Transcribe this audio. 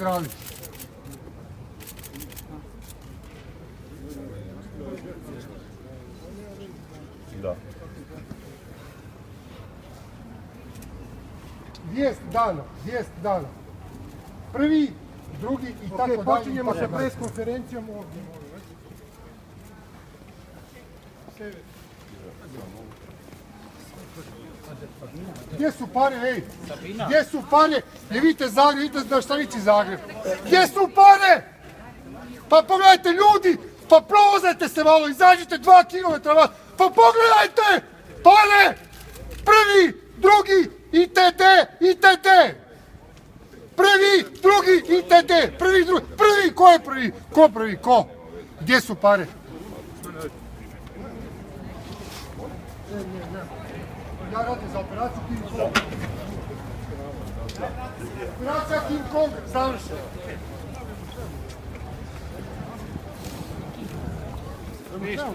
odraditi. Da. Vijest dana. Prvi, drugi i tako dalje. Počinjemo sa pres konferencijom ovdje. Gdje su pare, ej? Gdje su pare? Ne vidite Zagreb, vidite da šta liči Zagreb. Gdje su pare? Pa pogledajte ljudi, pa provozajte se malo, izađite 2 km, pa pogledajte! Pare! Prvi, drugi, itd. Prvi, drugi, itd. Prvi, ko je prvi? Ko prvi, ko? Gdje su pare? Ja radim za operaciju King Kong. Operacija King Kong, završena. Ništa.